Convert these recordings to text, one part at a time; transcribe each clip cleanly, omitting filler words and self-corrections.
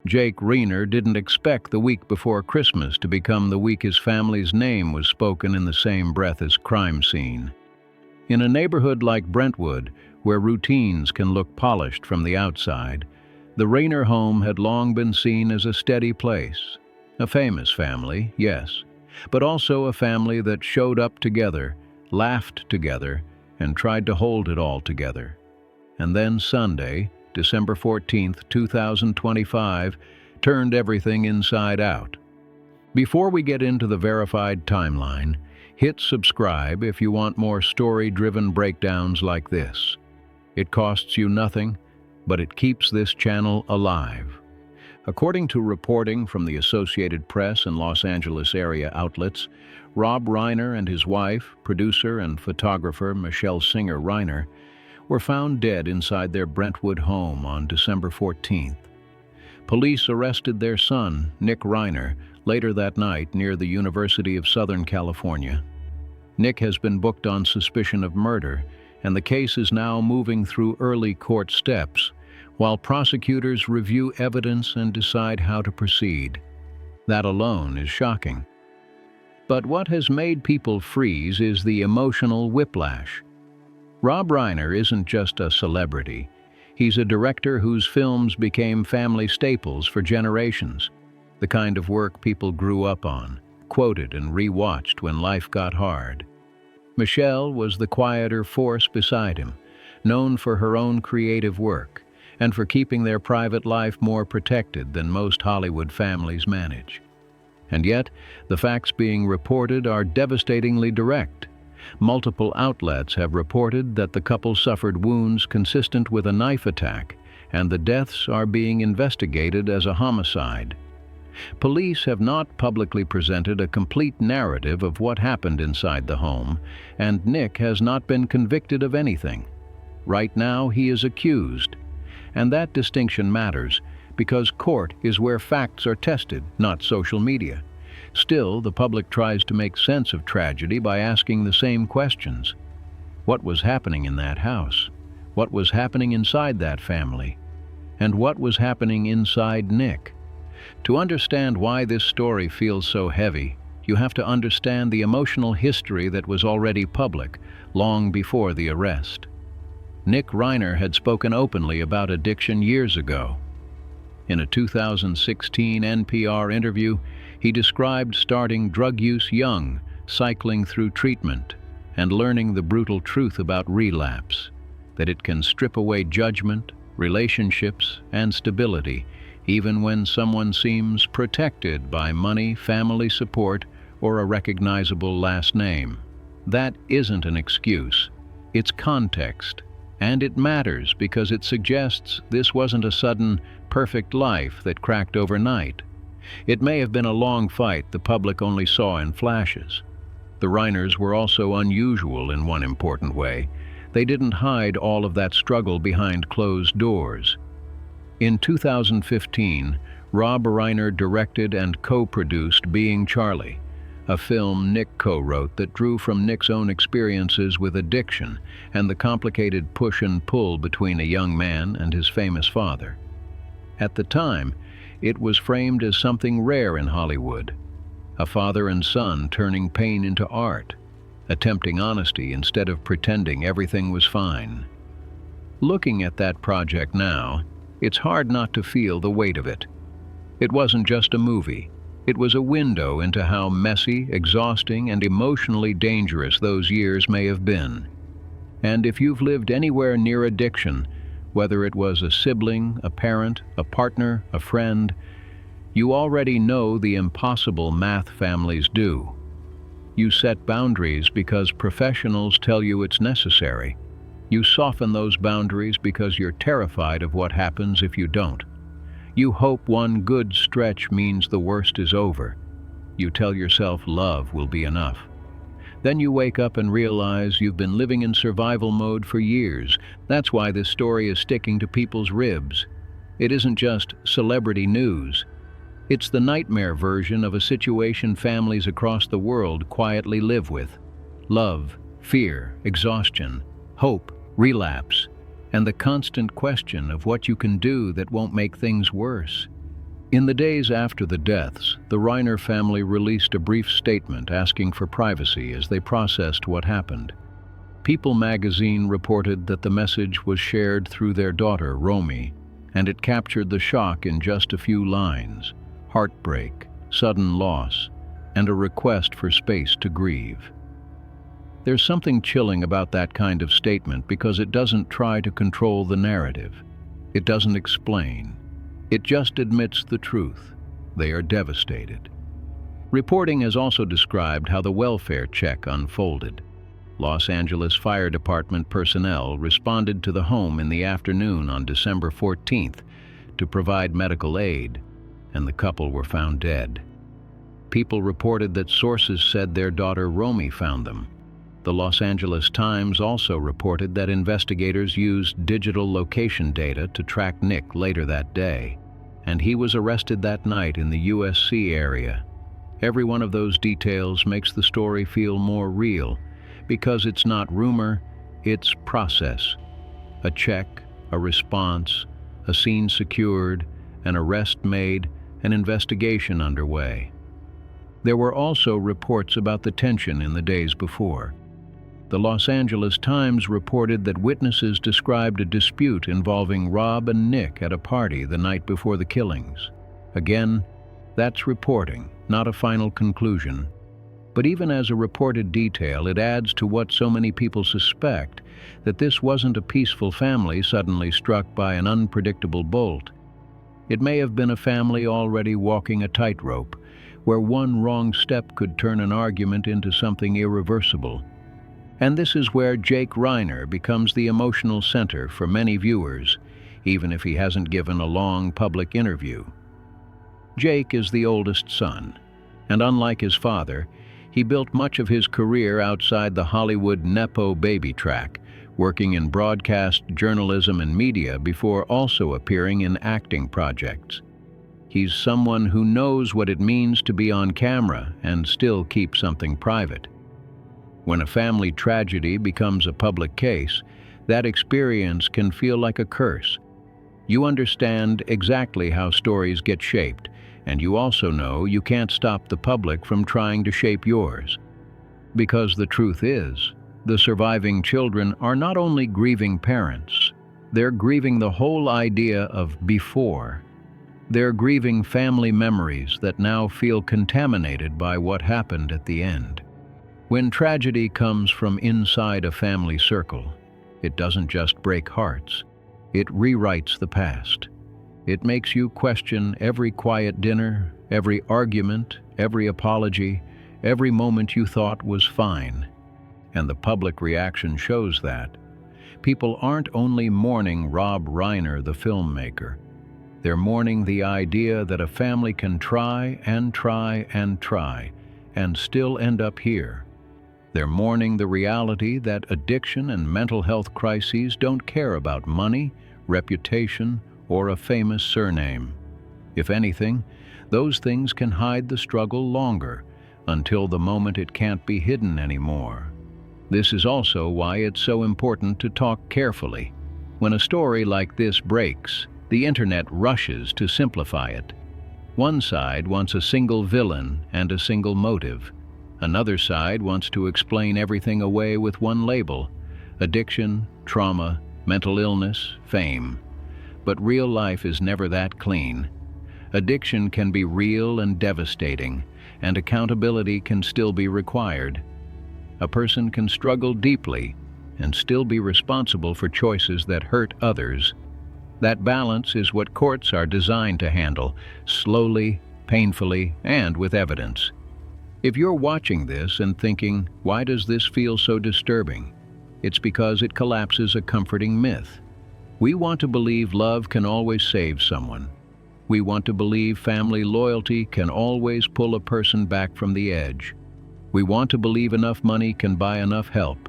Jake Reiner didn't expect the week before Christmas to become the week his family's name was spoken in the same breath as crime scene. In a neighborhood like Brentwood, where routines can look polished from the outside, the Reiner home had long been seen as a steady place. A famous family, yes, but also a family that showed up together, laughed together, and tried to hold it all together. And then Sunday, December 14th, 2025, turned everything inside out. Before we get into the verified timeline, hit subscribe if you want more story-driven breakdowns like this. It costs you nothing, but it keeps this channel alive. According to reporting from the Associated Press and Los Angeles area outlets, Rob Reiner and his wife, producer and photographer Michelle Singer Reiner, were found dead inside their Brentwood home on December 14th. Police arrested their son, Nick Reiner, later that night near the University of Southern California. Nick has been booked on suspicion of murder, and the case is now moving through early court steps, while prosecutors review evidence and decide how to proceed. That alone is shocking. But what has made people freeze is the emotional whiplash. Rob Reiner isn't just a celebrity. He's a director whose films became family staples for generations, the kind of work people grew up on, quoted and rewatched when life got hard. Michelle was the quieter force beside him, known for her own creative work and for keeping their private life more protected than most Hollywood families manage. And yet, the facts being reported are devastatingly direct. Multiple outlets have reported that the couple suffered wounds consistent with a knife attack, and the deaths are being investigated as a homicide. Police have not publicly presented a complete narrative of what happened inside the home, and Nick has not been convicted of anything. Right now, he is accused. And that distinction matters, because court is where facts are tested, not social media. Still, the public tries to make sense of tragedy by asking the same questions. What was happening in that house? What was happening inside that family? And what was happening inside Nick? To understand why this story feels so heavy, you have to understand the emotional history that was already public, long before the arrest. Nick Reiner had spoken openly about addiction years ago. In a 2016 NPR interview, he described starting drug use young, cycling through treatment, and learning the brutal truth about relapse, that it can strip away judgment, relationships, and stability, even when someone seems protected by money, family support, or a recognizable last name. That isn't an excuse. It's context. And it matters because it suggests this wasn't a sudden, perfect life that cracked overnight. It may have been a long fight the public only saw in flashes. The Reiners were also unusual in one important way. They didn't hide all of that struggle behind closed doors. In 2015, Rob Reiner directed and co-produced Being Charlie, a film Nick co-wrote that drew from Nick's own experiences with addiction and the complicated push and pull between a young man and his famous father. At the time, it was framed as something rare in Hollywood, a father and son turning pain into art, attempting honesty instead of pretending everything was fine. Looking at that project now, it's hard not to feel the weight of it. It wasn't just a movie. It was a window into how messy, exhausting, and emotionally dangerous those years may have been. And if you've lived anywhere near addiction, whether it was a sibling, a parent, a partner, a friend, you already know the impossible math families do. You set boundaries because professionals tell you it's necessary. You soften those boundaries because you're terrified of what happens if you don't. You hope one good stretch means the worst is over. You tell yourself love will be enough. Then you wake up and realize you've been living in survival mode for years. That's why this story is sticking to people's ribs. It isn't just celebrity news. It's the nightmare version of a situation families across the world quietly live with. Love, fear, exhaustion, hope, relapse, and the constant question of what you can do that won't make things worse. In the days after the deaths, the Reiner family released a brief statement asking for privacy as they processed what happened. People magazine reported that the message was shared through their daughter, Romy, and it captured the shock in just a few lines: heartbreak, sudden loss, and a request for space to grieve. There's something chilling about that kind of statement because it doesn't try to control the narrative. It doesn't explain. It just admits the truth. They are devastated. Reporting has also described how the welfare check unfolded. Los Angeles Fire Department personnel responded to the home in the afternoon on December 14th to provide medical aid, and the couple were found dead. People reported that sources said their daughter Romy found them. The Los Angeles Times also reported that investigators used digital location data to track Nick later that day, and he was arrested that night in the USC area. Every one of those details makes the story feel more real, because it's not rumor, it's process. A check, a response, a scene secured, an arrest made, an investigation underway. There were also reports about the tension in the days before. The Los Angeles Times reported that witnesses described a dispute involving Rob and Nick at a party the night before the killings. Again, that's reporting, not a final conclusion. But even as a reported detail, it adds to what so many people suspect, that this wasn't a peaceful family suddenly struck by an unpredictable bolt. It may have been a family already walking a tightrope, where one wrong step could turn an argument into something irreversible. And this is where Jake Reiner becomes the emotional center for many viewers, even if he hasn't given a long public interview. Jake is the oldest son, and unlike his father, he built much of his career outside the Hollywood Nepo baby track, working in broadcast, journalism, and media before also appearing in acting projects. He's someone who knows what it means to be on camera and still keep something private. When a family tragedy becomes a public case, that experience can feel like a curse. You understand exactly how stories get shaped, and you also know you can't stop the public from trying to shape yours. Because the truth is, the surviving children are not only grieving parents, they're grieving the whole idea of before. They're grieving family memories that now feel contaminated by what happened at the end. When tragedy comes from inside a family circle, it doesn't just break hearts, it rewrites the past. It makes you question every quiet dinner, every argument, every apology, every moment you thought was fine. And the public reaction shows that. People aren't only mourning Rob Reiner, the filmmaker. They're mourning the idea that a family can try and try and try and still end up here. They're mourning the reality that addiction and mental health crises don't care about money, reputation, or a famous surname. If anything, those things can hide the struggle longer, until the moment it can't be hidden anymore. This is also why it's so important to talk carefully. When a story like this breaks, the internet rushes to simplify it. One side wants a single villain and a single motive. Another side wants to explain everything away with one label: addiction, trauma, mental illness, fame. But real life is never that clean. Addiction can be real and devastating, and accountability can still be required. A person can struggle deeply and still be responsible for choices that hurt others. That balance is what courts are designed to handle, slowly, painfully, and with evidence. If you're watching this and thinking, why does this feel so disturbing? It's because it collapses a comforting myth. We want to believe love can always save someone. We want to believe family loyalty can always pull a person back from the edge. We want to believe enough money can buy enough help.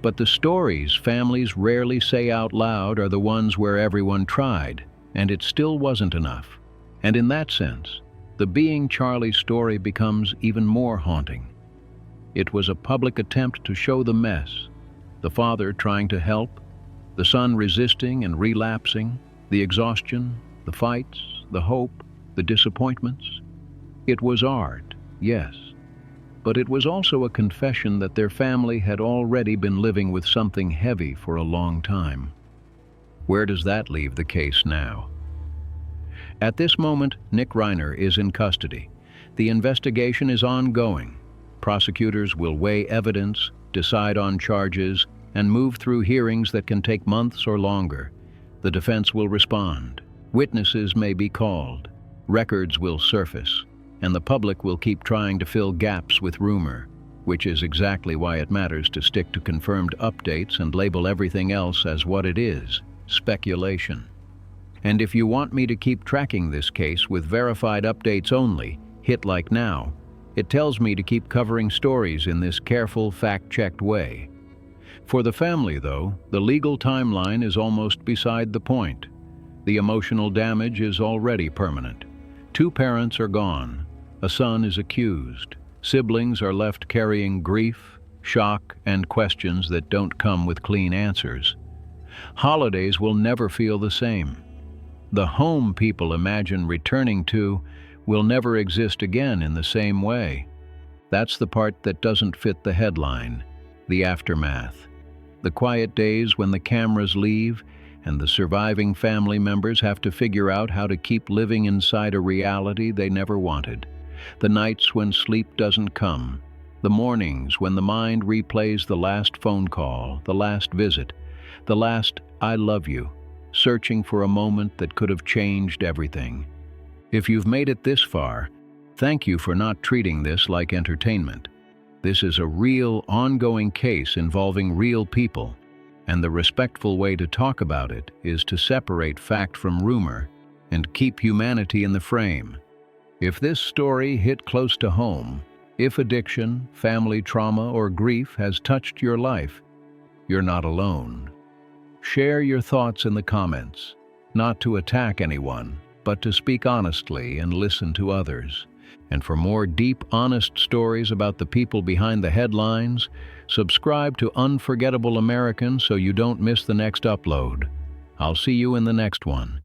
But the stories families rarely say out loud are the ones where everyone tried, and it still wasn't enough. And in that sense, the Being Charlie story becomes even more haunting. It was a public attempt to show the mess, the father trying to help, the son resisting and relapsing, the exhaustion, the fights, the hope, the disappointments? It was art, yes, but it was also a confession that their family had already been living with something heavy for a long time. Where does that leave the case now? At this moment, Nick Reiner is in custody. The investigation is ongoing. Prosecutors will weigh evidence, decide on charges, and move through hearings that can take months or longer. The defense will respond. Witnesses may be called. Records will surface. And the public will keep trying to fill gaps with rumor, which is exactly why it matters to stick to confirmed updates and label everything else as what it is: speculation. And if you want me to keep tracking this case with verified updates only, hit like now. It tells me to keep covering stories in this careful, fact-checked way. For the family, though, the legal timeline is almost beside the point. The emotional damage is already permanent. 2 parents are gone. A son is accused. Siblings are left carrying grief, shock, and questions that don't come with clean answers. Holidays will never feel the same. The home people imagine returning to will never exist again in the same way. That's the part that doesn't fit the headline, the aftermath. The quiet days when the cameras leave and the surviving family members have to figure out how to keep living inside a reality they never wanted. The nights when sleep doesn't come. The mornings when the mind replays the last phone call, the last visit, the last "I love you," searching for a moment that could have changed everything. If you've made it this far, thank you for not treating this like entertainment. This is a real, ongoing case involving real people, and the respectful way to talk about it is to separate fact from rumor and keep humanity in the frame. If this story hit close to home, if addiction, family trauma, or grief has touched your life, you're not alone. Share your thoughts in the comments, not to attack anyone, but to speak honestly and listen to others. And for more deep, honest stories about the people behind the headlines, subscribe to Unforgettable American so you don't miss the next upload. I'll see you in the next one.